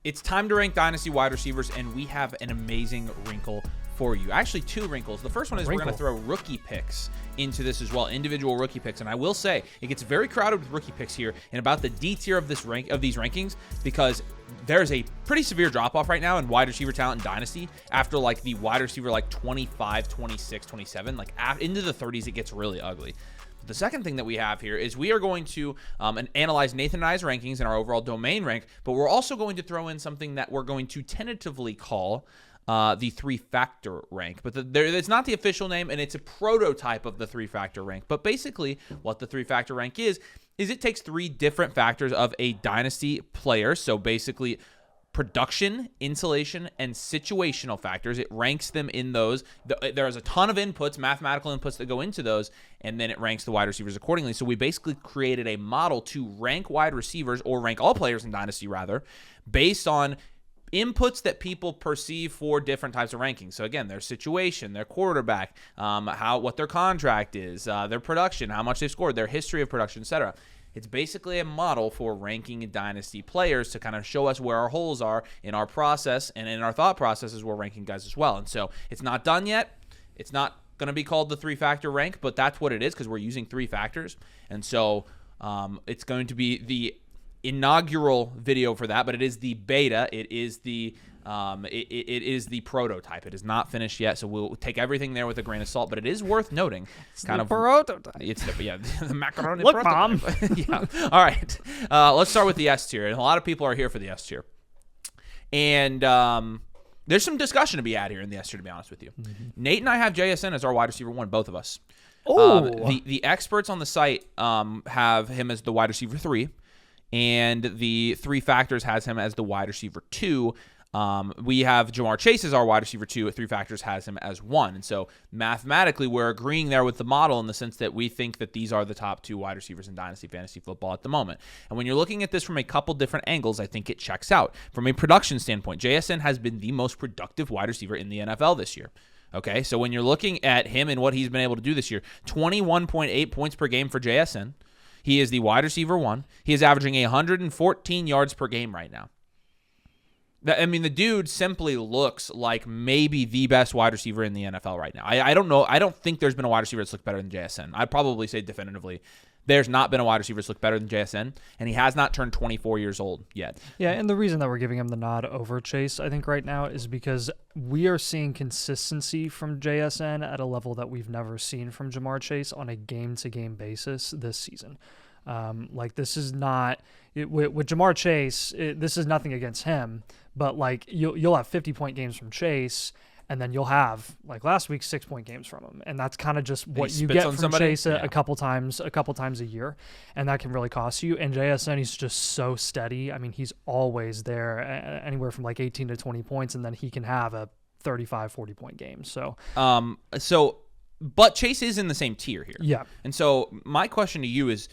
It's time to rank Dynasty wide receivers, and we have an amazing wrinkle for you. Actually, 2 wrinkles. The first one is we're going to throw rookie picks into this as well, individual rookie picks. And I will say, it gets very crowded with rookie picks here and about the D tier of these rankings, because there's a pretty severe drop-off right now in wide receiver talent in Dynasty after like the wide receiver like 25, 26, 27. Like into the 30s, it gets really ugly. The second thing that we have here is we are going to analyze Nathan and I's rankings and our overall domain rank, but we're also going to throw in something that we're going to tentatively call the 3-factor rank. But it's not the official name, and it's a prototype of the 3-factor rank. But basically, what the 3-factor rank is it takes 3 different factors of a Dynasty player. So basically, production, insulation, and situational factors. It ranks them in those. There's a ton of inputs, mathematical inputs that go into those, and then it ranks the wide receivers accordingly. So we basically created a model to rank wide receivers, or rank all players in Dynasty rather, based on inputs that people perceive for different types of rankings. So again, their situation, their quarterback, what their contract is, their production, how much they've scored, their history of production, etc. It's basically a model for ranking Dynasty players to kind of show us where our holes are in our process and in our thought processes. We're ranking guys as well. And so it's not done yet. It's not going to be called the 3-factor rank, but that's what it is because we're using 3 factors. And so it's going to be the inaugural video for that, but it is the beta. It is the it is the prototype. It is not finished yet, so we'll take everything there with a grain of salt. But it is worth noting, it's kind of prototype. It's the macaroni. Look, prototype. Yeah. All right. Let's start with the S tier, and a lot of people are here for the S tier, and there's some discussion to be had here in the S tier. To be honest with you, Nate and I have JSN as our wide receiver 1, both of us. Oh, the experts on the site have him as the wide receiver 3. And the 3 factors has him as the wide receiver 2. We have Jamar Chase as our wide receiver 2. 3 factors has him as 1. And so mathematically, we're agreeing there with the model in the sense that we think that these are the top 2 wide receivers in Dynasty Fantasy Football at the moment. And when you're looking at this from a couple different angles, I think it checks out. From a production standpoint, JSN has been the most productive wide receiver in the NFL this year. Okay, so when you're looking at him and what he's been able to do this year, 21.8 points per game for JSN. He is the wide receiver 1. He is averaging 114 yards per game right now. I mean, the dude simply looks like maybe the best wide receiver in the NFL right now. I don't know. I don't think there's been a wide receiver that's looked better than JSN. I'd probably say definitively there's not been a wide receiver that's looked better than JSN, and he has not turned 24 years old yet. Yeah, and the reason that we're giving him the nod over Chase, I think, right now is because we are seeing consistency from JSN at a level that we've never seen from Jamar Chase on a game-to-game basis this season. This is not with Jamar Chase. This is nothing against him, but like you'll have 50-point games from Chase, and then you'll have like last week 6-point games from him, and that's kind of just what you get from Chase a couple times a year, and that can really cost you. And JSN, he's just so steady. I mean, he's always there, anywhere from like 18 to 20 points, and then he can have a 35, 40-point game. So, but Chase is in the same tier here. Yeah. And so my question to you is,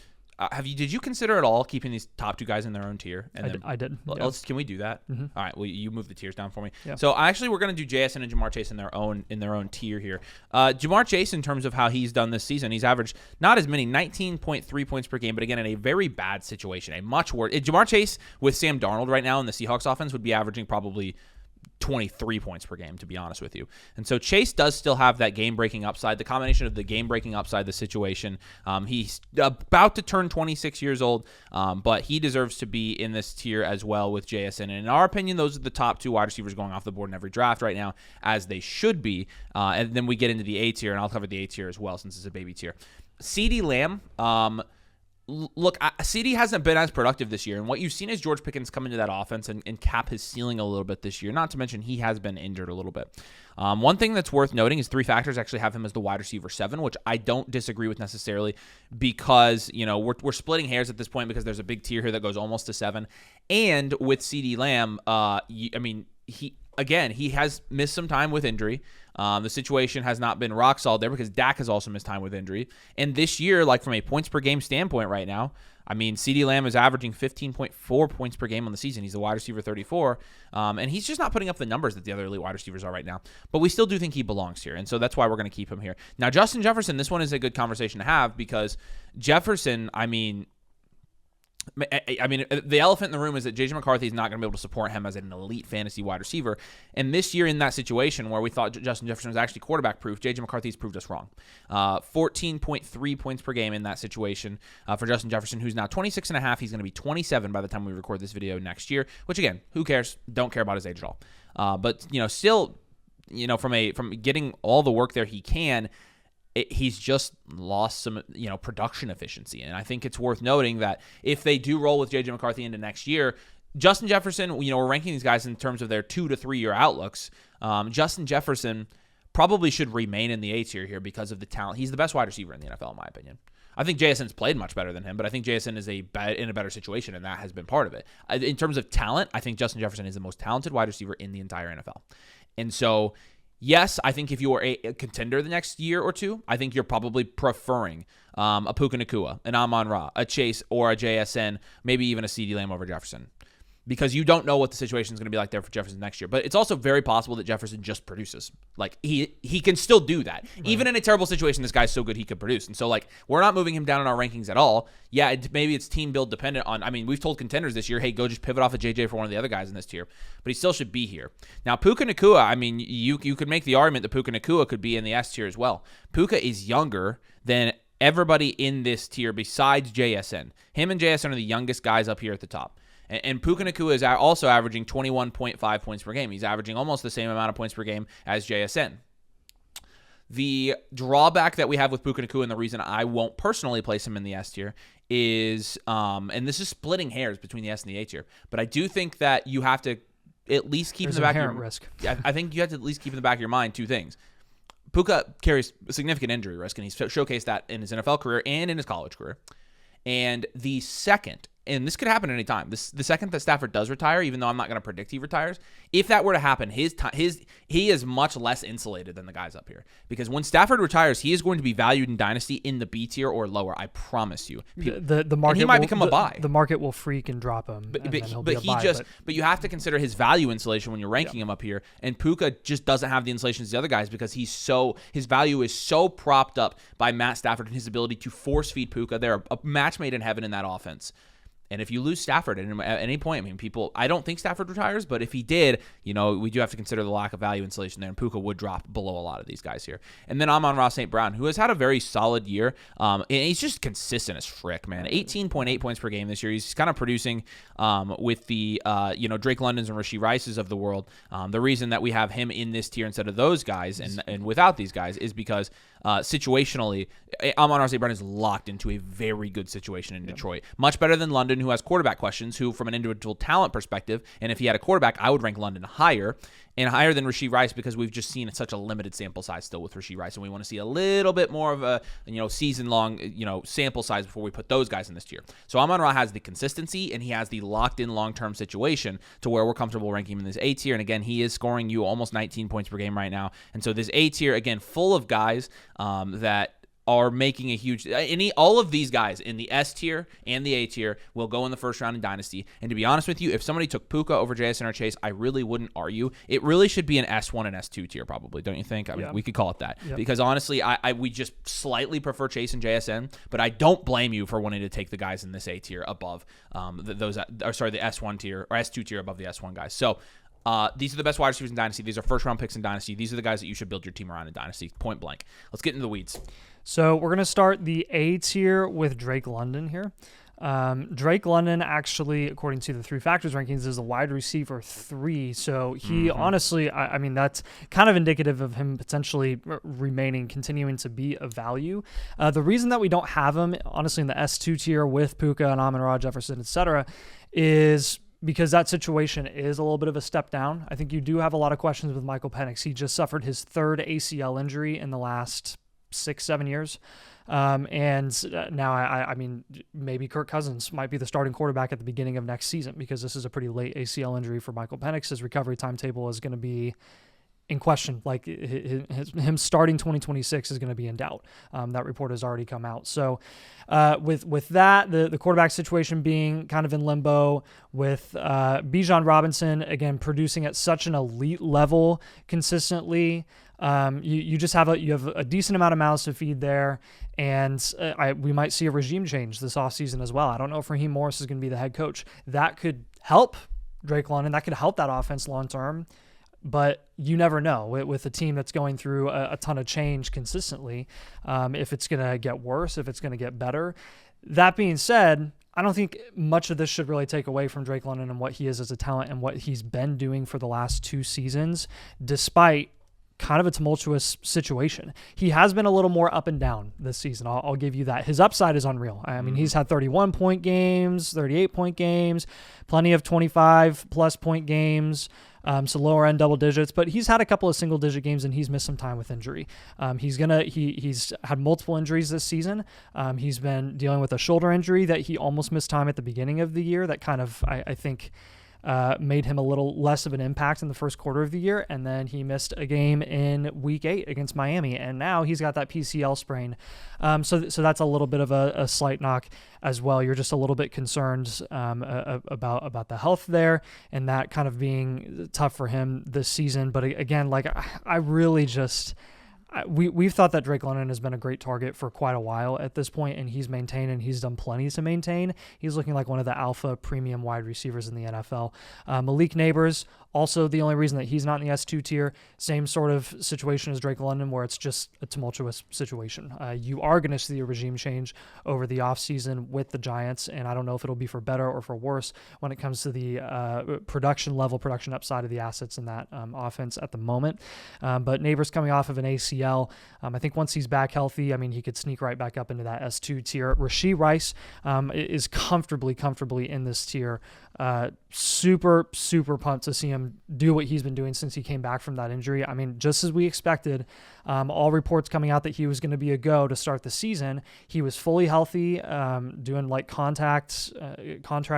did you consider at all keeping these top 2 guys in their own tier? And I did. Yeah. Can we do that? Mm-hmm. All right. Well, you move the tiers down for me. Yeah. So actually, we're going to do JSN and Jamar Chase in their own tier here. Jamar Chase, in terms of how he's done this season, he's averaged not as many, 19.3 points per game, but again in a very bad situation, a much worse. Jamar Chase with Sam Darnold right now in the Seahawks offense would be averaging probably 23 points per game, to be honest with you. And so Chase does still have that game-breaking upside. The combination of the game-breaking upside, the situation, he's about to turn 26 years old, but he deserves to be in this tier as well with JSN. And in our opinion, those are the top 2 wide receivers going off the board in every draft right now, as they should be. And then we get into the A tier, and I'll cover the A tier as well since it's a baby tier. CeeDee Lamb, look, CD hasn't been as productive this year, and what you've seen is George Pickens come into that offense and cap his ceiling a little bit this year, not to mention he has been injured a little bit. One thing that's worth noting is 3 factors actually have him as the wide receiver 7, which I don't disagree with necessarily because, we're splitting hairs at this point because there's a big tier here that goes almost to 7. And with CeeDee Lamb, he has missed some time with injury. The situation has not been rock solid there because Dak has also missed time with injury. And this year, like from a points per game standpoint right now, I mean, CeeDee Lamb is averaging 15.4 points per game on the season. He's the wide receiver 34, and he's just not putting up the numbers that the other elite wide receivers are right now. But we still do think he belongs here, and so that's why we're going to keep him here. Now, Justin Jefferson, this one is a good conversation to have because Jefferson, I mean, I mean, the elephant in the room is that JJ McCarthy is not going to be able to support him as an elite fantasy wide receiver. And this year, in that situation where we thought Justin Jefferson was actually quarterback proof, JJ McCarthy's proved us wrong. 14.3 points per game in that situation for Justin Jefferson, who's now 26.5. He's going to be 27 by the time we record this video next year, which, again, who cares? Don't care about his age at all. But, still, from getting all the work there he can, he's just lost some, production efficiency. And I think it's worth noting that if they do roll with J.J. McCarthy into next year, Justin Jefferson, we're ranking these guys in terms of their 2 to 3 year outlooks. Justin Jefferson probably should remain in the A tier here because of the talent. He's the best wide receiver in the NFL, in my opinion. I think JSN's played much better than him, but I think JSN is in a better situation, and that has been part of it. In terms of talent, I think Justin Jefferson is the most talented wide receiver in the entire NFL. And so, yes, I think if you are a contender the next year or two, I think you're probably preferring a Puka Nacua, an Amon-Ra, a Chase, or a JSN, maybe even a CeeDee Lamb over Jefferson, because you don't know what the situation is going to be like there for Jefferson next year. But it's also very possible that Jefferson just produces. Like, he can still do that. Right. Even in a terrible situation, this guy's so good he could produce. And so, we're not moving him down in our rankings at all. Yeah, maybe it's team build dependent on, we've told contenders this year, hey, go just pivot off of JJ for one of the other guys in this tier. But he still should be here. Now, Puka Nacua, you could make the argument that Puka Nacua could be in the S tier as well. Puka is younger than everybody in this tier besides JSN. Him and JSN are the youngest guys up here at the top. And Puka Nacua is also averaging 21.5 points per game. He's averaging almost the same amount of points per game as JSN. The drawback that we have with Puka Nacua, and the reason I won't personally place him in the S tier, is, and this is splitting hairs between the S and the A tier, but I do think that you have to at least keep in the back of your risk. I think you have to at least keep in the back of your mind two things. Puka carries significant injury risk, and he's showcased that in his NFL career and in his college career. And the second, and this could happen at any time, the second that Stafford does retire, even though I'm not going to predict he retires, if that were to happen, he is much less insulated than the guys up here. Because when Stafford retires, he is going to be valued in Dynasty in the B tier or lower. I promise you. The market and he might become a buy. The market will freak and drop him. But you have to consider his value insulation when you're ranking him up here. And Puka just doesn't have the insulation as the other guys because his value is so propped up by Matt Stafford and his ability to force feed Puka. They're a match made in heaven in that offense. And if you lose Stafford at any point, I don't think Stafford retires, but if he did, we do have to consider the lack of value insulation there, and Puka would drop below a lot of these guys here. And then Amon-Ra St. Brown, who has had a very solid year, and he's just consistent as frick, man. 18.8 points per game this year. He's kind of producing with the, Drake Londons and Rashee Rices of the world. The reason that we have him in this tier instead of those guys and without these guys is because situationally, Amon-Ra St. Brown is locked into a very good situation in Detroit. Much better than London, who has quarterback questions, who from an individual talent perspective, and if he had a quarterback, I would rank London higher than Rashee Rice because we've just seen such a limited sample size still with Rashee Rice, and we want to see a little bit more of a season-long sample size before we put those guys in this tier. So Amon-Ra has the consistency, and he has the locked-in long-term situation to where we're comfortable ranking him in this A tier, and again, he is scoring you almost 19 points per game right now, and so this A tier, again, full of guys that are making a huge... all of these guys in the S tier and the A tier will go in the first round in Dynasty. And to be honest with you, if somebody took Puka over JSN or Chase, I really wouldn't argue. It really should be an S1 and S2 tier probably, don't you think? We could call it that. Yep. Because honestly, we just slightly prefer Chase and JSN, but I don't blame you for wanting to take the guys in this A tier above the S1 tier or S2 tier above the S1 guys. So these are the best wide receivers in Dynasty. These are first-round picks in Dynasty. These are the guys that you should build your team around in Dynasty, point blank. Let's get into the weeds. So we're going to start the A tier with Drake London here. Drake London actually, according to the 3 Factors rankings, is a wide receiver 3. So he honestly, that's kind of indicative of him potentially continuing to be a value. The reason that we don't have him, honestly, in the S2 tier with Puka and Amon-Ra, Jefferson, etc., is because that situation is a little bit of a step down. I think you do have a lot of questions with Michael Penix. He just suffered his 3rd ACL injury in the last 6-7 years. And now, maybe Kirk Cousins might be the starting quarterback at the beginning of next season because this is a pretty late ACL injury for Michael Penix. His recovery timetable is going to be in question. Like him starting 2026 is going to be in doubt. That report has already come out. So with that, the quarterback situation being kind of in limbo, with Bijan Robinson, again, producing at such an elite level consistently, you just have a decent amount of mouths to feed there. And we might see a regime change this offseason as well. I don't know if Raheem Morris is going to be the head coach. That could help Drake London. That could help that offense long term. But you never know with a team that's going through a ton of change consistently, if it's going to get worse, if it's going to get better. That being said, I don't think much of this should really take away from Drake London and what he is as a talent and what he's been doing for the last 2 seasons, despite kind of a tumultuous situation. He has been a little more up and down this season. I'll give you that. His upside is unreal. I mean, he's had 31-point games, 38-point games, plenty of 25-plus point games, so lower end double digits, but he's had a couple of single digit games and he's missed some time with injury. He's had multiple injuries this season. He's been dealing with a shoulder injury that he almost missed time at the beginning of the year. That kind of, I think, made him a little less of an impact in the first quarter of the year, and then he missed a game in Week 8 against Miami, and now he's got that PCL sprain. So that's a little bit of a slight knock as well. You're just a little bit concerned about the health there, and that kind of being tough for him this season. But again, like I really just... We've thought that Drake London has been a great target for quite a while at this point, and he's maintained and he's done plenty to maintain. He's looking like one of the alpha premium wide receivers in the NFL. Malik Neighbors, also the only reason that he's not in the S2 tier, same sort of situation as Drake London, where it's just a tumultuous situation. You are going to see a regime change over the offseason with the Giants, and I don't know if it'll be for better or for worse when it comes to the production upside of the assets in that offense at the moment. But Neighbors coming off of an ACL. I think once he's back healthy, I mean, he could sneak right back up into that S2 tier. Rashee Rice is comfortably in this tier. Super pumped to see him do what he's been doing since he came back from that injury. I mean, just as we expected, all reports coming out that he was going to be a go to start the season. He was fully healthy, doing like contract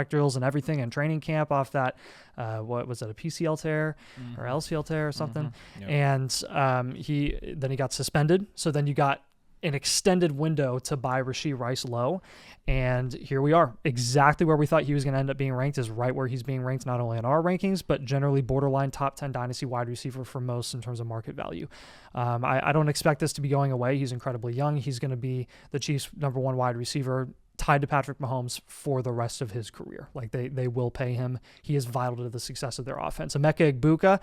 drills and everything in training camp off that, what was it, a PCL tear or LCL tear or something. Yep. And he got suspended. So then you got an extended window to buy Rashee Rice low. And here we are, exactly where we thought he was going to end up being ranked, is right where he's being ranked, not only in our rankings, but generally borderline top 10 dynasty wide receiver for most in terms of market value. I don't expect this to be going away. He's incredibly young. He's going to be the Chiefs' number 1 wide receiver, tied to Patrick Mahomes for the rest of his career. Like they will pay him. He is vital to the success of their offense. Emeka Egbuka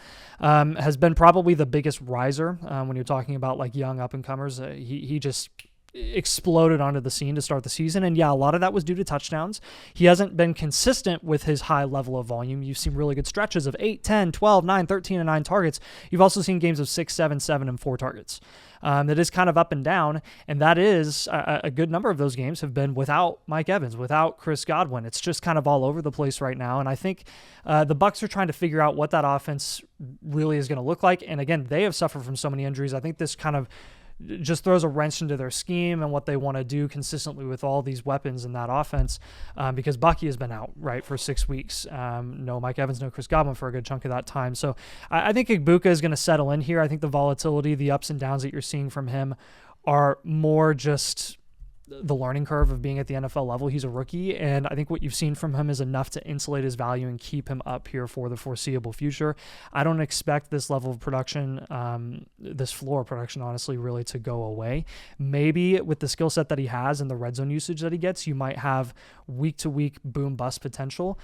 has been probably the biggest riser when you're talking about like young up and comers. He just exploded onto the scene to start the season. And yeah, a lot of that was due to touchdowns. He hasn't been consistent with his high level of volume. You've seen really good stretches of 8, 10, 12, 9, 13, and 9 targets. You've also seen games of 6, 7, 7, and 4 targets. That is kind of up and down, and that is a good number of those games have been without Mike Evans, without Chris Godwin. It's just kind of all over the place right now, and I think the Bucs are trying to figure out what that offense really is going to look like. And again, they have suffered from so many injuries. I think this kind of just throws a wrench into their scheme and what they want to do consistently with all these weapons in that offense, because Bucky has been out, right, for 6 weeks. No Mike Evans, no Chris Godwin for a good chunk of that time. So I think Egbuka is going to settle in here. I think the volatility, the ups and downs that you're seeing from him are more just the learning curve of being at the NFL level. He's a rookie, and I think what you've seen from him is enough to insulate his value and keep him up here for the foreseeable future. I don't expect this level of production, this floor of production, honestly, really to go away. Maybe with the skill set that he has and the red zone usage that he gets, you might have week-to-week boom-bust potential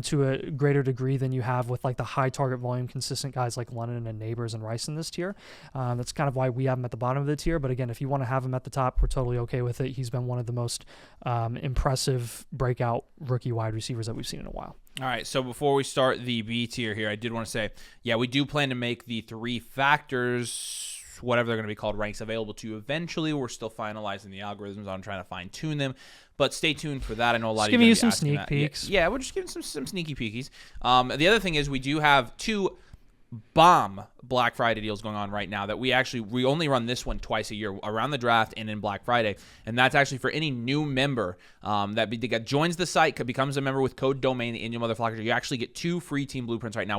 to a greater degree than you have with like the high target volume, consistent guys like London and Neighbors and Rice in this tier. That's kind of why we have him at the bottom of the tier. But again, if you want to have him at the top, we're totally okay with it. He's been one of the most impressive breakout rookie wide receivers that we've seen in a while. All right, so before we start the B tier here, I did want to say, yeah, we do plan to make the 3 factors, whatever they're going to be called, ranks available to you eventually. We're still finalizing the algorithms on trying to fine-tune them, but stay tuned for that. I know a lot of you giving you some sneak peeks. Yeah, we're just giving some sneaky peekies. The other thing is we do have 2 bomb Black Friday deals going on right now that we only run this one twice a year, around the draft and in Black Friday. And that's actually for any new member that joins the site, becomes a member with code DOMAIN, the Angel Motherflocker. You actually get 2 free team blueprints right now.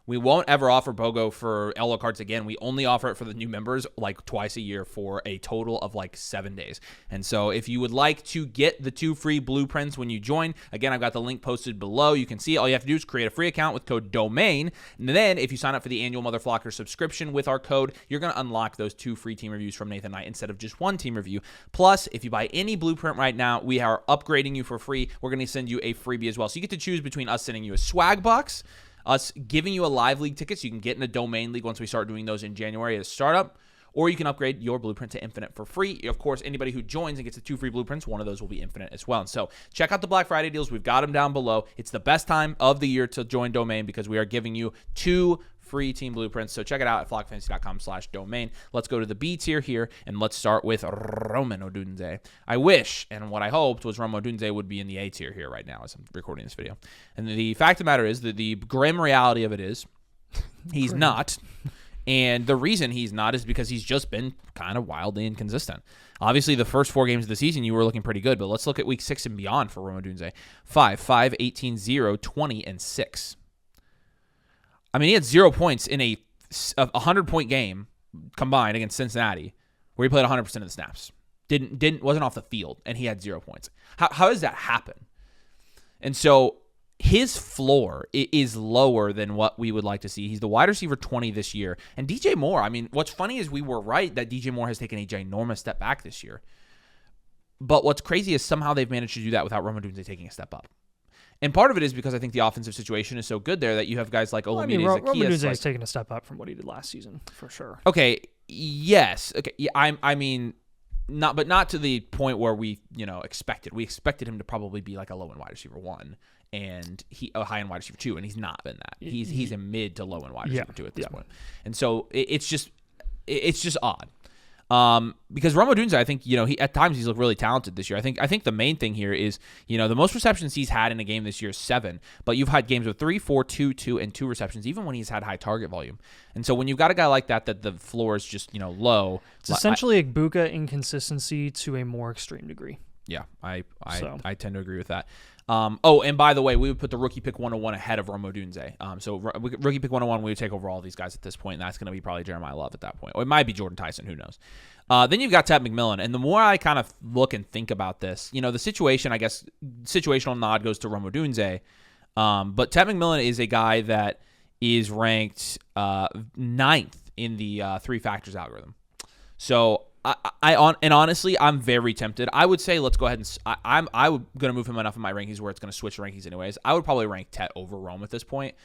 We won't ever offer BOGO for LO cards again. We only offer it for the new members like twice a year for a total of like 7 days. And so if you would like to get the 2 free blueprints when you join, again, I've got the link posted below. You can see it. All you have to do is create a free account with code DOMAIN. And then if you sign up for the annual Motherflocker subscription with our code, you're going to unlock those 2 free team reviews from Nathan Knight instead of just 1 team review. Plus, if you buy any blueprint right now, we are upgrading you for free. We're going to send you a freebie as well. So you get to choose between us sending you a swag box, us giving you a live league ticket so you can get in a domain league once we start doing those in January as startup, or you can upgrade your blueprint to infinite for free. Of course, anybody who joins and gets the 2 free blueprints, one of those will be infinite as well. And so check out the Black Friday deals. We've got them down below. It's the best time of the year to join Domain because we are giving you 2 free team blueprints. So check it out at flockfantasy.com/domain. Let's go to the B tier here, and let's start with Roman Odunze. I wish, and what I hoped was Roman Odunze would be in the A tier here right now as I'm recording this video. And the fact of the matter is that the grim reality of it is he's not. And the reason he's not is because he's just been kind of wildly inconsistent. Obviously, the first 4 games of the season, you were looking pretty good, but let's look at week 6 and beyond for Roman Odunze. 5, 18, 0, 20, and 6. I mean, he had 0 points in a 100-point game combined against Cincinnati, where he played 100% of the snaps. Wasn't off the field, and he had 0 points. How does that happen? And so his floor is lower than what we would like to see. He's the wide receiver 20 this year. And DJ Moore, I mean, what's funny is we were right that DJ Moore has taken a ginormous step back this year. But what's crazy is somehow they've managed to do that without Roman Odunze taking a step up. And part of it is because I think the offensive situation is so good there that you have guys like Olamide Zaccheaus. Roman Odunze has taken a step up from what he did last season, for sure. Okay, yes. Okay, yeah, I mean, not to the point where we expected. We expected him to probably be like a low-end wide receiver 1 and a high-end wide receiver 2, and he's not been that. He's a mid to low-end wide receiver 2 at this point. And so it's just odd. Because Romo Odunze, I think, he at times he's looked really talented this year. I think the main thing here is, the most receptions he's had in a game this year is 7, but you've had games with 3, 4, 2, 2, and 2 receptions, even when he's had high target volume. And so when you've got a guy like that the floor is just, low. It's essentially Igbuka inconsistency to a more extreme degree. Yeah, I tend to agree with that. And by the way, we would put the rookie pick 101 ahead of Romo Odunze. So rookie pick 101, we would take over all these guys at this point, and that's going to be probably Jeremiah Love at that point. Or it might be Jordan Tyson, who knows. Then you've got Ted McMillan, and the more I kind of look and think about this, the situation, I guess, situational nod goes to Romo Odunze, but Ted McMillan is a guy that is ranked 9th in the 3 factors algorithm. So honestly, I'm very tempted. I would say let's go ahead and I'm going to move him enough in my rankings where it's going to switch rankings anyways. I would probably rank Tet over Rome at this point.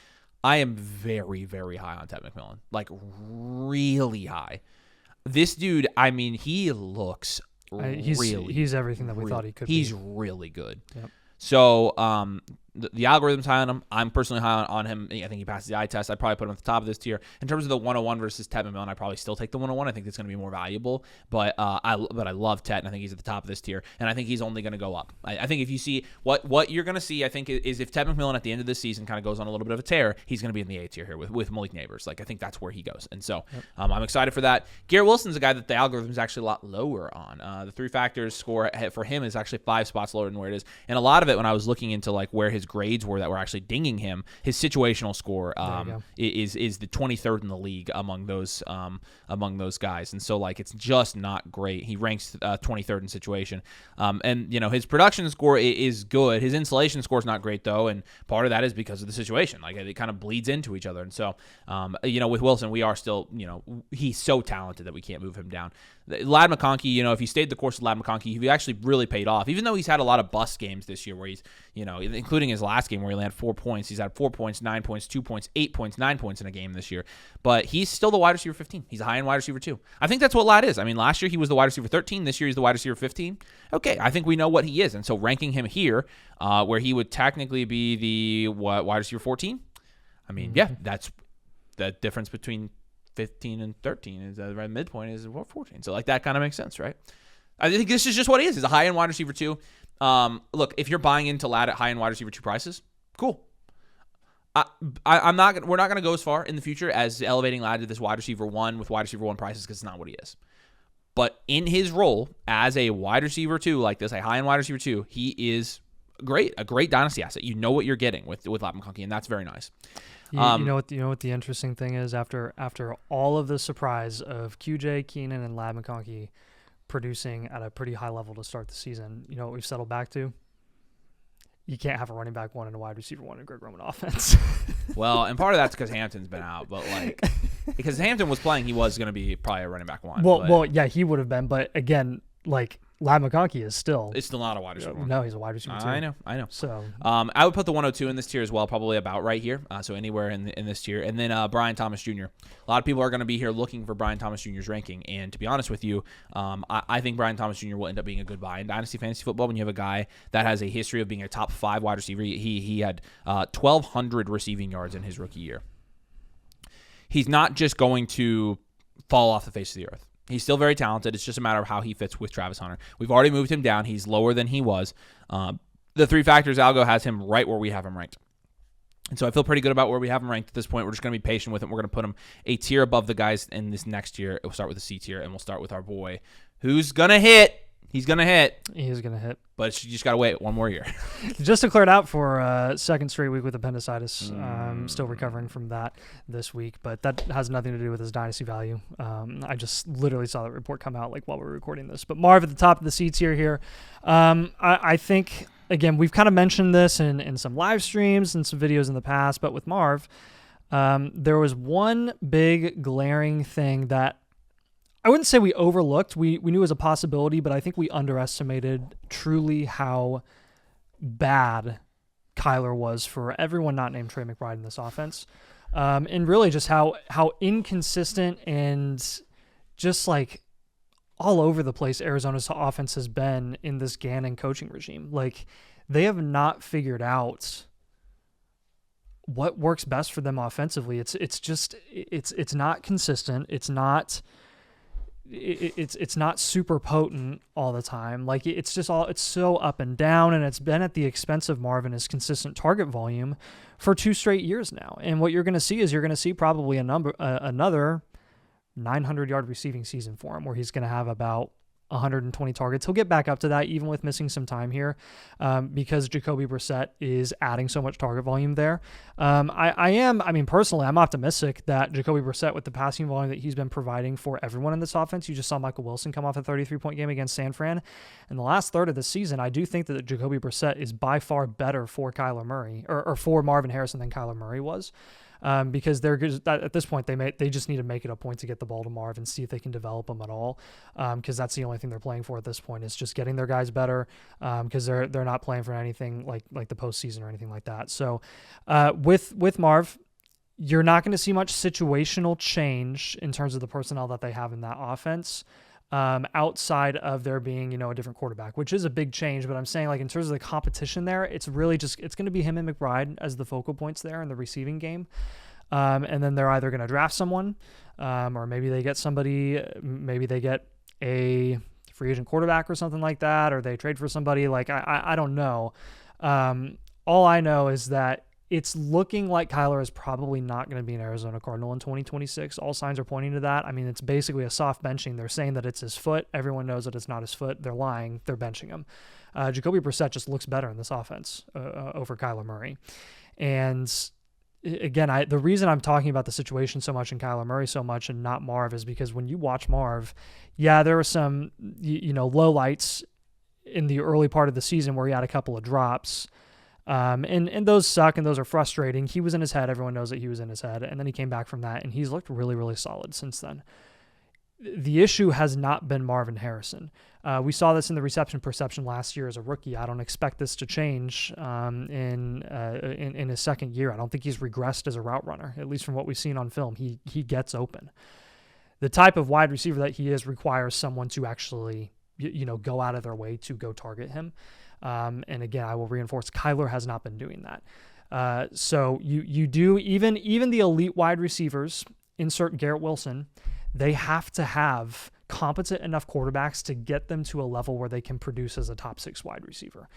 I am very, very high on Ted McMillan, like really high. This dude, I mean, he looks he's everything that we thought he could be. He's really good. Yep. So the algorithm's high on him. I'm personally high on him. I think he passes the eye test. I'd probably put him at the top of this tier. In terms of the 101 versus Ted McMillan, I'd probably still take the 101. I think that's going to be more valuable. But I love Ted, and I think he's at the top of this tier. And I think he's only going to go up. I think if you see what you're going to see, I think is if Ted McMillan at the end of this season kind of goes on a little bit of a tear, he's going to be in the A tier here with Malik Neighbors. Like I think that's where he goes. And so I'm excited for that. Garrett Wilson's a guy that the algorithm is actually a lot lower on. The 3 factors score for him is actually 5 spots lower than where it is. And a lot of it, when I was looking into like where his grades were that were actually dinging him, his situational score is the 23rd in the league among those guys, and so like it's just not great. He ranks 23rd in situation, and his production score is good. His installation score is not great though, and part of that is because of the situation. Like it kind of bleeds into each other, and so with Wilson, we are still he's so talented that we can't move him down. Ladd McConkey, if he stayed the course of Ladd McConkey, he actually really paid off. Even though he's had a lot of bust games this year where he's, including his last game where he landed 4 points. He's had 4 points, 9 points, 2 points, 8 points, 9 points in a game this year. But he's still the wide receiver 15. He's a high-end wide receiver 2. I think that's what Ladd is. I mean, last year he was the wide receiver 13. This year he's the wide receiver 15. Okay, I think we know what he is. And so ranking him here, where he would technically be the wide receiver 14, I mean, yeah, that's the difference between 15 and 13 is the right midpoint is 14. So like that kind of makes sense, right? I think this is just what he is. He's a high-end wide receiver 2. Look, if you're buying into Ladd at high-end wide receiver 2 prices, cool. I'm not. We're not going to go as far in the future as elevating Ladd to this wide receiver 1 with wide receiver 1 prices because it's not what he is. But in his role as a wide receiver 2 like this, a high-end wide receiver 2, he is a great dynasty asset. You know what you're getting with Ladd McConkey, and that's very nice. You know what the interesting thing is after all of the surprise of QJ, Keenan, and Ladd McConkey producing at a pretty high level to start the season, you know what we've settled back to? You can't have a running back 1 and a wide receiver 1 in Greg Roman offense. Well, and part of that's because Hampton's been out, but because Hampton was playing, he was going to be probably a running back 1. Well, yeah, he would have been, but again, Ladd McConkey is still. It's still not a wide receiver 1. No, he's a wide receiver 2. I know. So, I would put the 102 in this tier as well, probably about right here. So anywhere in this tier, and then Brian Thomas Jr. A lot of people are going to be here looking for Brian Thomas Jr.'s ranking, and to be honest with you, I think Brian Thomas Jr. will end up being a good buy in Dynasty Fantasy Football when you have a guy that has a history of being a top 5 wide receiver. He had 1,200 receiving yards in his rookie year. He's not just going to fall off the face of the earth. He's still very talented. It's just a matter of how he fits with Travis Hunter. We've already moved him down. He's lower than he was. The 3 factors algo has him right where we have him ranked. And so I feel pretty good about where we have him ranked at this point. We're just going to be patient with him. We're going to put him a tier above the guys in this next tier. We'll start with the C tier, and we'll start with our boy who's going to hit. He's going to hit. He is going to hit. But you just got to wait one more year. Just to clear it out for second straight week with appendicitis. Still recovering from that this week, but that has nothing to do with his dynasty value. I just literally saw that report come out while we were recording this. But Marv at the top of the C tier here. I think, again, we've kind of mentioned this in some live streams and some videos in the past, but with Marv, there was one big glaring thing that I wouldn't say we overlooked. We knew it was a possibility, but I think we underestimated truly how bad Kyler was for everyone not named Trey McBride in this offense. And really just how inconsistent and just all over the place Arizona's offense has been in this Gannon coaching regime. They have not figured out what works best for them offensively. It's not consistent. It's not super potent all the time. It's so up and down, and it's been at the expense of Marvin's consistent target volume for 2 straight years now. And what you're going to see is probably another 900-yard receiving season for him, where he's going to have about 120 targets. He'll get back up to that even with missing some time here because Jacoby Brissett is adding so much target volume there. Personally, I'm optimistic that Jacoby Brissett, with the passing volume that he's been providing for everyone in this offense, you just saw Michael Wilson come off a 33-point game against San Fran. In the last third of the season, I do think that Jacoby Brissett is by far better for Kyler Murray or for Marvin Harrison than Kyler Murray was. Because they're at this point they just need to make it a point to get the ball to Marv and see if they can develop him at all. Because that's the only thing they're playing for at this point is just getting their guys better. Because they're not playing for anything like the postseason or anything like that. So with Marv, you're not going to see much situational change in terms of the personnel that they have in that offense. Outside of there being, a different quarterback, which is a big change. But I'm saying in terms of the competition there, it's really it's going to be him and McBride as the focal points there in the receiving game. And then they're either going to draft someone, or maybe they get somebody, maybe they get a free agent quarterback or something like that, or they trade for somebody. I don't know. All I know is that it's looking like Kyler is probably not going to be an Arizona Cardinal in 2026. All signs are pointing to that. I mean, it's basically a soft benching. They're saying that it's his foot. Everyone knows that it's not his foot. They're lying. They're benching him. Jacoby Brissett just looks better in this offense over Kyler Murray. And again, the reason I'm talking about the situation so much and Kyler Murray so much and not Marv is because when you watch Marv, there were some, low lights in the early part of the season where he had a couple of drops. And those suck and those are frustrating. He was in his head. Everyone knows that he was in his head. And then he came back from that and he's looked really, really solid since then. The issue has not been Marvin Harrison. We saw this in the reception perception last year as a rookie. I don't expect this to change in his second year. I don't think he's regressed as a route runner, at least from what we've seen on film. He gets open. The type of wide receiver that he is requires someone to actually, go out of their way to go target him. And again, I will reinforce Kyler has not been doing that. So you do even the elite wide receivers, insert Garrett Wilson, they have to have competent enough quarterbacks to get them to a level where they can produce as a top 6 wide receiver.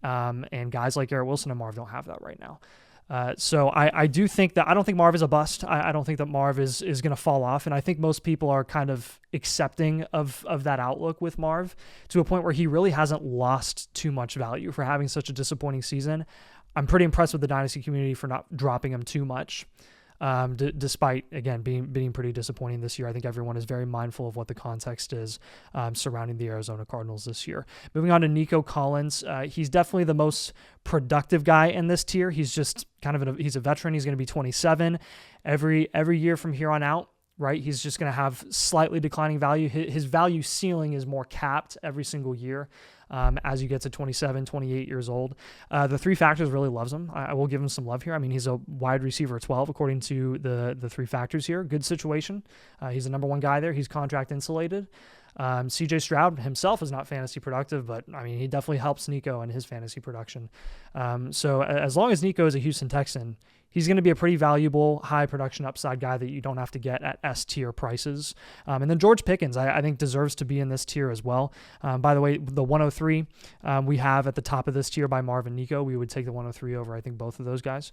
And guys like Garrett Wilson and Marv don't have that right now. So I do think that I don't think Marv is a bust. I don't think that Marv is going to fall off. And I think most people are kind of accepting of that outlook with Marv to a point where he really hasn't lost too much value for having such a disappointing season. I'm pretty impressed with the Dynasty community for not dropping him too much. Despite, again, being pretty disappointing this year. I think everyone is very mindful of what the context is surrounding the Arizona Cardinals this year. Moving on to Nico Collins. He's definitely the most productive guy in this tier. He's just kind of he's a veteran. He's going to be 27 every year from here on out. Right, he's just going to have slightly declining value. His value ceiling is more capped every single year as you get to 27, 28 years old. The three factors really loves him. I will give him some love here. I mean, he's a wide receiver 12 according to the three factors here. Good situation. He's the number one guy there. He's contract insulated. CJ Stroud himself is not fantasy productive, but I mean, he definitely helps Nico in his fantasy production. So as long as Nico is a Houston Texan, he's going to be a pretty valuable, high production upside guy that you don't have to get at S tier prices. And then George Pickens, I think, deserves to be in this tier as well. By the way, the 103 we have at the top of this tier by Marv and Nico. We would take the 103 over, I think, both of those guys.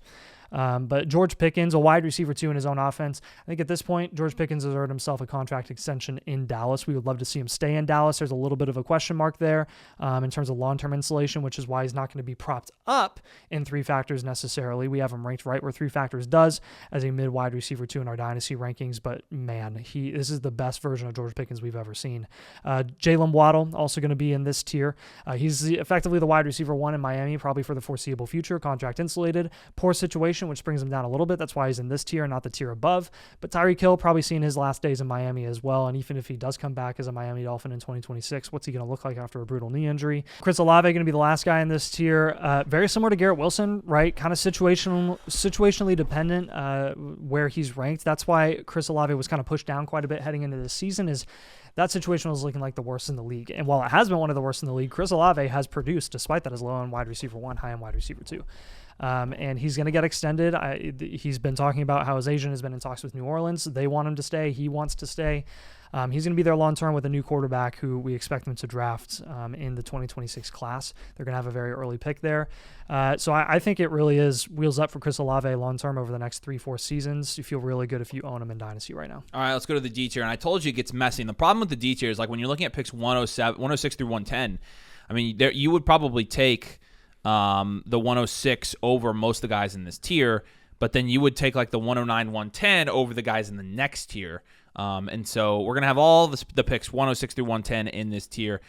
But George Pickens, a wide receiver too in his own offense. I think at this point, George Pickens has earned himself a contract extension in Dallas. We would love to see him stay in Dallas. There's a little bit of a question mark there in terms of long-term insulation, which is why he's not going to be propped up in three factors necessarily. We have him ranked right where three factors does as a mid-wide receiver too in our Dynasty rankings. But man, this is the best version of George Pickens we've ever seen. Jalen Waddle also going to be in this tier. He's effectively the wide receiver one in Miami, probably for the foreseeable future. Contract insulated. Poor situation, which brings him down a little bit. That's why he's in this tier, not the tier above. But Tyreek Hill probably seeing his last days in Miami as well. And even if he does come back as a Miami Dolphin in 2026, what's he going to look like after a brutal knee injury? Chris Olave going to be the last guy in this tier. Very similar to Garrett Wilson, right? Kind of situationally dependent where he's ranked. That's why Chris Olave was kind of pushed down quite a bit heading into this season. Is that situation was looking like the worst in the league. And while it has been one of the worst in the league, Chris Olave has produced, despite that, as low on wide receiver one, high on wide receiver two. And he's going to get extended. He's been talking about how his agent has been in talks with New Orleans. They want him to stay. He wants to stay. He's going to be there long-term with a new quarterback who we expect them to draft in the 2026 class. They're going to have a very early pick there. So I think it really is wheels up for Chris Olave long-term over the next 3-4 seasons. You feel really good if you own him in Dynasty right now. All right, let's go to the D tier. And I told you it gets messy. And the problem with the D tier is like when you're looking at picks 106 through 110, I mean, you would probably take the 106 over most of the guys in this tier, but then you would take like the 109, 110 over the guys in the next tier. And so we're going to have all the picks 106 through 110 in this tier.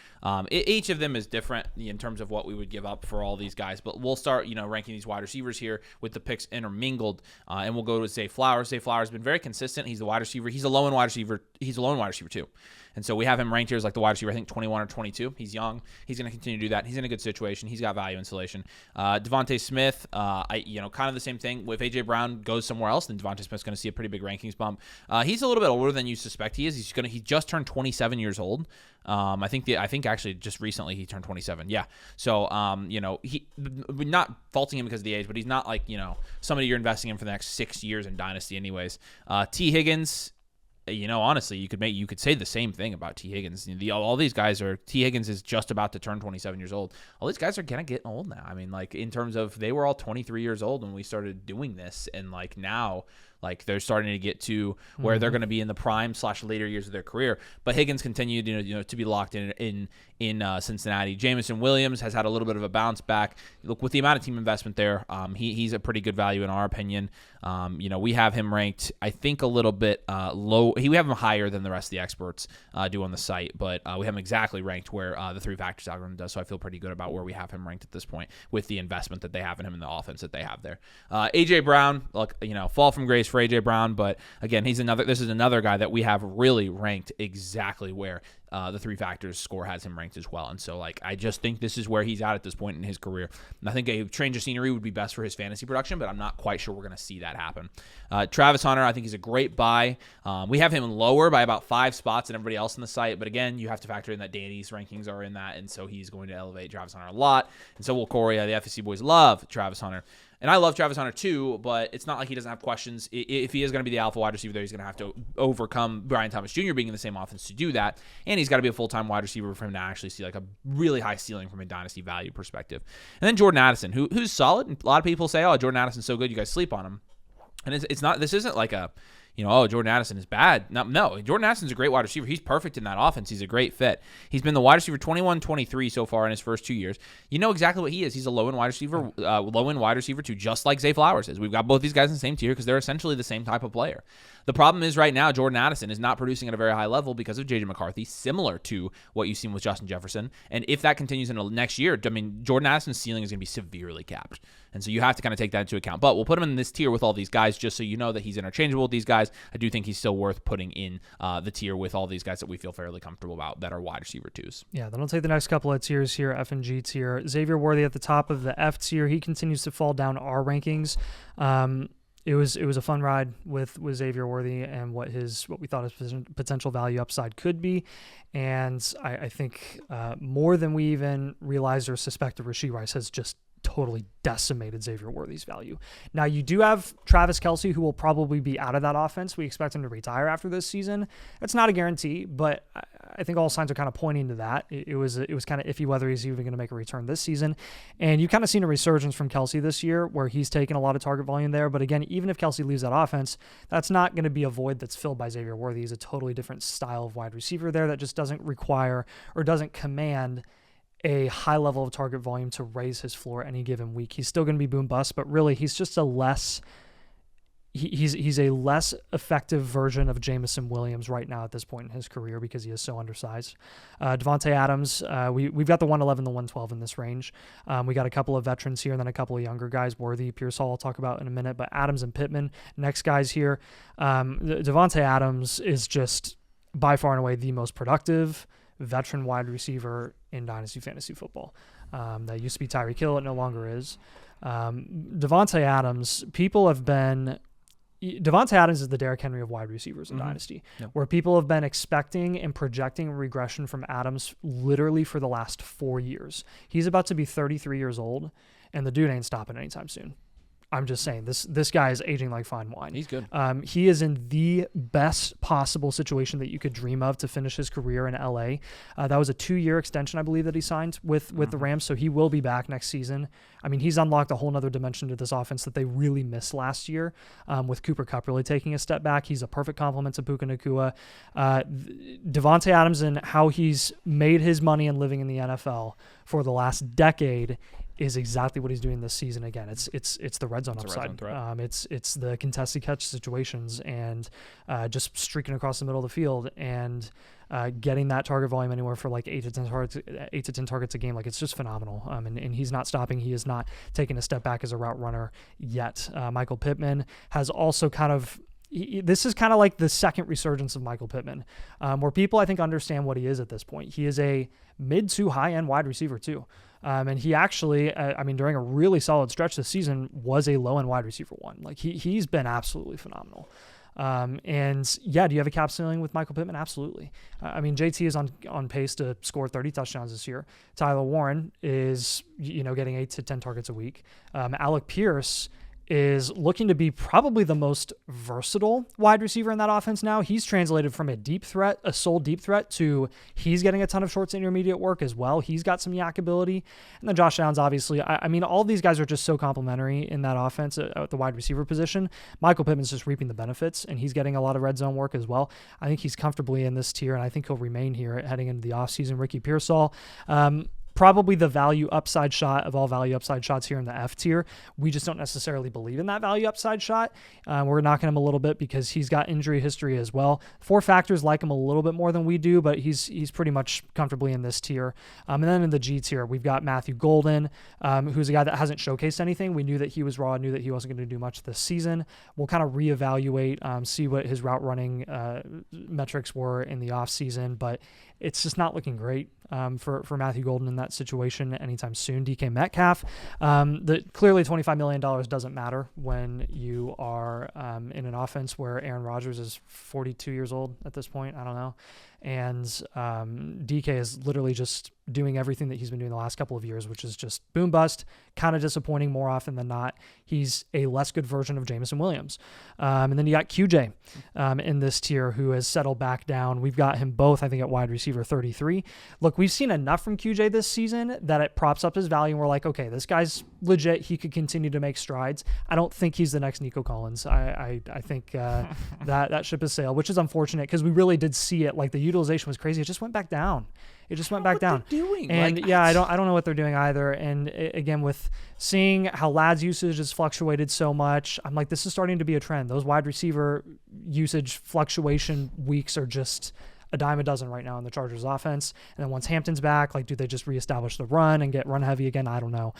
Each of them is different in terms of what we would give up for all these guys, but we'll start, ranking these wide receivers here with the picks intermingled. And we'll go to Zay Flowers. Zay Flowers has been very consistent. He's the wide receiver. He's a low-end wide receiver. He's a low-end wide receiver too. And so we have him ranked here as like the wide receiver, I think 21 or 22. He's young. He's going to continue to do that. He's in a good situation. He's got value insulation. Devontae Smith, kind of the same thing. If A.J. Brown goes somewhere else, then Devontae Smith's going to see a pretty big rankings bump. He's a little bit older than you suspect he is. He just turned 27 years old. I think actually just recently he turned 27. Yeah. So, we're not faulting him because of the age, but he's not like, somebody you're investing in for the next 6 years in Dynasty anyways. T. Higgins, honestly, you could say the same thing about T. Higgins. All these guys T. Higgins is just about to turn 27 years old. All these guys are kind of getting old now. I mean, like in terms of they were all 23 years old when we started doing this, and like now, like they're starting to get to where they're going to be in the prime / later years of their career. But Higgins continued, to be locked in Cincinnati. Jameson Williams has had a little bit of a bounce back. Look, with the amount of team investment there, he's a pretty good value in our opinion. We have him ranked, I think, a little bit low. We have him higher than the rest of the experts do on the site, but we have him exactly ranked where the three factors algorithm does. So I feel pretty good about where we have him ranked at this point with the investment that they have in him and the offense that they have there. A.J. Brown, look, fall from grace for A.J. Brown, but again, this is another guy that we have really ranked exactly where the three factors score has him ranked as well. And so I just think this is where he's at this point in his career. And I think a change of scenery would be best for his fantasy production, but I'm not quite sure we're going to see that happen. Travis Hunter, I think he's a great buy. We have him lower by about 5 spots than everybody else on the site, but again, you have to factor in that Danny's rankings are in that, and so he's going to elevate Travis Hunter a lot. And so will Corey. The FSC boys love Travis Hunter. And I love Travis Hunter too, but it's not like he doesn't have questions. If he is going to be the alpha wide receiver there, he's going to have to overcome Brian Thomas Jr. being in the same offense to do that. And he's got to be a full-time wide receiver for him to actually see like a really high ceiling from a dynasty value perspective. And then Jordan Addison, who's solid. And a lot of people say, oh, Jordan Addison's so good, you guys sleep on him. And it's not, this isn't like a, oh, Jordan Addison is bad. No, Jordan Addison's a great wide receiver. He's perfect in that offense. He's a great fit. He's been the wide receiver 21-23 so far in his first 2 years. You know exactly what he is. He's a low-end wide receiver too, just like Zay Flowers is. We've got both these guys in the same tier because they're essentially the same type of player. The problem is right now, Jordan Addison is not producing at a very high level because of J.J. McCarthy, similar to what you've seen with Justin Jefferson. And if that continues into next year, Jordan Addison's ceiling is going to be severely capped. And so you have to kind of take that into account. But we'll put him in this tier with all these guys just so you know that he's interchangeable with these guys. I do think he's still worth putting in the tier with all these guys that we feel fairly comfortable about that are wide receiver twos. Yeah, then I'll take the next couple of tiers here, F and G tier. Xavier Worthy at the top of the F tier. He continues to fall down our rankings. It was a fun ride with Xavier Worthy and what we thought his potential value upside could be, and I think more than we even realized or suspected, Rashee Rice has just totally decimated Xavier Worthy's value. Now, you do have Travis Kelce, who will probably be out of that offense. We expect him to retire after this season. It's not a guarantee, but I think all signs are kind of pointing to that. It was kind of iffy whether he's even going to make a return this season. And you've kind of seen a resurgence from Kelce this year where he's taken a lot of target volume there. But again, even if Kelce leaves that offense, that's not going to be a void that's filled by Xavier Worthy. He's a totally different style of wide receiver there that just doesn't require or doesn't command a high level of target volume to raise his floor any given week. He's still going to be boom bust, but really he's just he's a less effective version of Jamison Williams right now at this point in his career because he is so undersized. Devontae Adams, we've got the 111, the 112 in this range. We got a couple of veterans here and then a couple of younger guys, Worthy, Pearsall, I'll talk about in a minute, but Adams and Pittman, next guys here. Devontae Adams is just by far and away the most productive veteran wide receiver in Dynasty Fantasy Football. That used to be Tyreek Hill. It no longer is. Devontae Adams, Devontae Adams is the Derrick Henry of wide receivers in Dynasty, where people have been expecting and projecting regression from Adams literally for the last 4 years. He's about to be 33 years old, and the dude ain't stopping anytime soon. I'm just saying, this guy is aging like fine wine. He's good. He is in the best possible situation that you could dream of to finish his career in LA. That was a 2-year extension, I believe, that he signed with the Rams, so he will be back next season. I mean, he's unlocked a whole nother dimension to this offense that they really missed last year, with Cooper Kupp really taking a step back. He's a perfect complement to Puka Nacua. Devontae Adams and how he's made his money and living in the NFL for the last decade is exactly what he's doing this season again. It's the red zone upside. It's the contested catch situations and just streaking across the middle of the field and getting that target volume anywhere for like 8 to 10 targets a game. Like, it's just phenomenal. And he's not stopping. He is not taking a step back as a route runner yet. Michael Pittman has also this is kind of like the second resurgence of Michael Pittman, where people, I think, understand what he is at this point. He is a mid to high end wide receiver too. And he actually, during a really solid stretch this season, was a low end wide receiver one. Like, he's been absolutely phenomenal. And yeah, do you have a cap ceiling with Michael Pittman? Absolutely. JT is on pace to score 30 touchdowns this year. Tyler Warren is, getting 8 to 10 targets a week. Alec Pierce is looking to be probably the most versatile wide receiver in that offense now. He's translated from a sole deep threat to he's getting a ton of short to intermediate work as well. He's got some yak ability. And then Josh Downs, obviously. All of these guys are just so complimentary in that offense at the wide receiver position. Michael Pittman's just reaping the benefits, and he's getting a lot of red zone work as well. I think he's comfortably in this tier, and I think he'll remain here heading into the offseason. Ricky Pearsall, probably the value upside shot of all value upside shots here in the F tier. We just don't necessarily believe in that value upside shot. We're knocking him a little bit because he's got injury history as well. 4 factors like him a little bit more than we do, but he's pretty much comfortably in this tier. And then in the G tier, we've got Matthew Golden, who's a guy that hasn't showcased anything. We knew that he was raw, knew that he wasn't going to do much this season. We'll kind of reevaluate, see what his route running metrics were in the offseason, but it's just not looking great. for Matthew Golden in that situation anytime soon. DK Metcalf, clearly $25 million doesn't matter when you are in an offense where Aaron Rodgers is 42 years old at this point. I don't know. And DK is literally just doing everything that he's been doing the last couple of years, which is just boom bust, kind of disappointing more often than not. He's a less good version of Jameson Williams. And then you got QJ in this tier, who has settled back down. We've got him both, I think, at wide receiver 33. Look, we've seen enough from QJ this season that it props up his value, and we're like, okay, this guy's legit. He could continue to make strides. I don't think he's the next Nico Collins. I think that ship has sailed, which is unfortunate because we really did see it. Like, the utilization was crazy. It just went back down. It just went back down. Doing? And yeah, I don't know what they're doing either. And again, with seeing how Ladd's usage has fluctuated so much, I'm like, this is starting to be a trend. Those wide receiver usage fluctuation weeks are just a dime a dozen right now in the Chargers offense. And then once Hampton's back, like, do they just reestablish the run and get run heavy again? I don't know.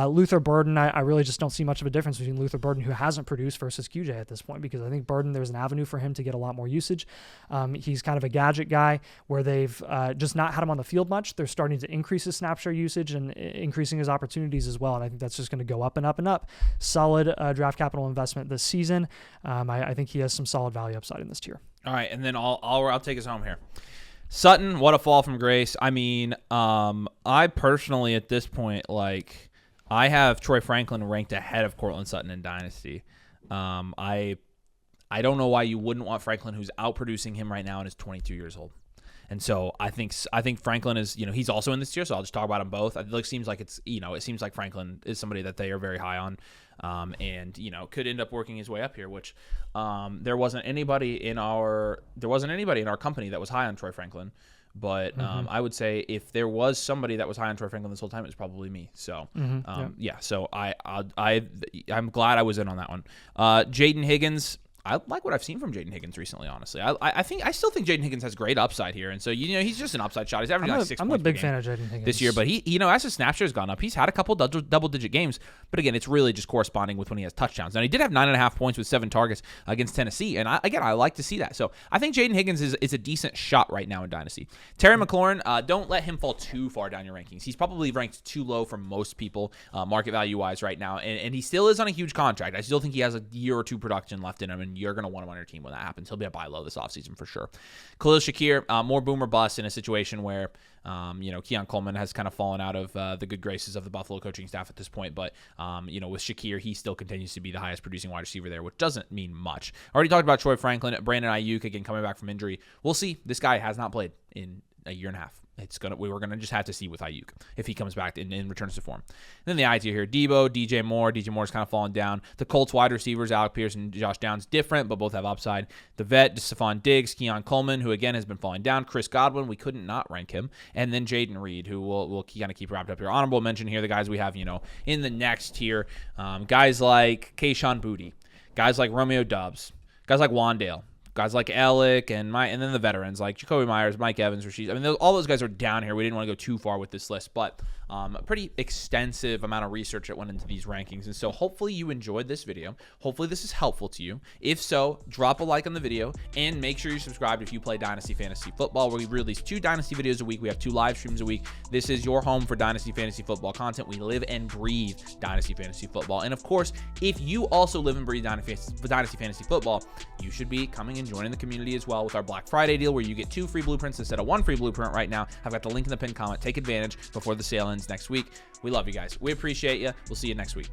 Luther Burden, I really just don't see much of a difference between Luther Burden, who hasn't produced, versus QJ at this point, because I think Burden, there's an avenue for him to get a lot more usage. He's kind of a gadget guy where they've just not had him on the field much. They're starting to increase his snap share usage and increasing his opportunities as well. And I think that's just going to go up and up and up. Solid draft capital investment this season. I think he has some solid value upside in this tier. All right, and then I'll take us home here. Sutton, what a fall from grace. I mean, I personally at this point, like, I have Troy Franklin ranked ahead of Courtland Sutton in Dynasty. I don't know why you wouldn't want Franklin, who's outproducing him right now and is 22 years old. And so I think Franklin is, he's also in this tier, so I'll just talk about them both. It seems like Franklin is somebody that they are very high on, and could end up working his way up here. Which there wasn't anybody in our company that was high on Troy Franklin, but I would say if there was somebody that was high on Troy Franklin this whole time, it was probably me. So so I'm glad I was in on that one. Jaden Higgins. I like what I've seen from Jaden Higgins recently, honestly. I still think Jaden Higgins has great upside here. And so, he's just an upside shot. He's averaging like 6 points I'm a big fan of Jaden Higgins this year. But he, as his snap share has gone up, he's had a couple double-digit games. But again, it's really just corresponding with when he has touchdowns. Now, he did have 9.5 points with 7 targets against Tennessee. And I like to see that. So I think Jaden Higgins is a decent shot right now in Dynasty. Terry McLaurin, don't let him fall too far down your rankings. He's probably ranked too low for most people, market value-wise right now. And he still is on a huge contract. I still think he has a year or two production left in him, and you're going to want him on your team when that happens. He'll be a buy low this offseason for sure. Khalil Shakir, more boom or bust in a situation where, Keon Coleman has kind of fallen out of the good graces of the Buffalo coaching staff at this point. But, with Shakir, he still continues to be the highest producing wide receiver there, which doesn't mean much. Already talked about Troy Franklin, Brandon Ayuk, again, coming back from injury. We'll see. This guy has not played in a year and a half. We were gonna just have to see with Ayuk if he comes back and returns to form. And then the I tier here: Debo, DJ Moore. DJ Moore's kind of fallen down. The Colts wide receivers: Alec Pierce and Josh Downs, different, but both have upside. The vet: Stephon Diggs, Keon Coleman, who again has been falling down. Chris Godwin, we couldn't not rank him, and then Jaden Reed, who we'll kind of keep wrapped up here. Honorable mention here: the guys we have, in the next tier, guys like Kayshon Boutte, guys like Romeo Doubs, guys like Wandale. Guys like Alec and then the veterans like Jacoby Myers, Mike Evans, Rasheed. I mean, all those guys are down here. We didn't want to go too far with this list, but a pretty extensive amount of research that went into these rankings. And so hopefully you enjoyed this video. Hopefully this is helpful to you. If so, drop a like on the video and make sure you're subscribed if you play Dynasty Fantasy Football, where we release 2 Dynasty videos a week. We have 2 live streams a week. This is your home for Dynasty Fantasy Football content. We live and breathe Dynasty Fantasy Football. And of course, if you also live and breathe Dynasty Fantasy Football, you should be coming and joining the community as well with our Black Friday deal, where you get 2 free blueprints instead of 1 free blueprint right now. I've got the link in the pinned comment. Take advantage before the sale ends next week. We love you guys. We appreciate you. We'll see you next week.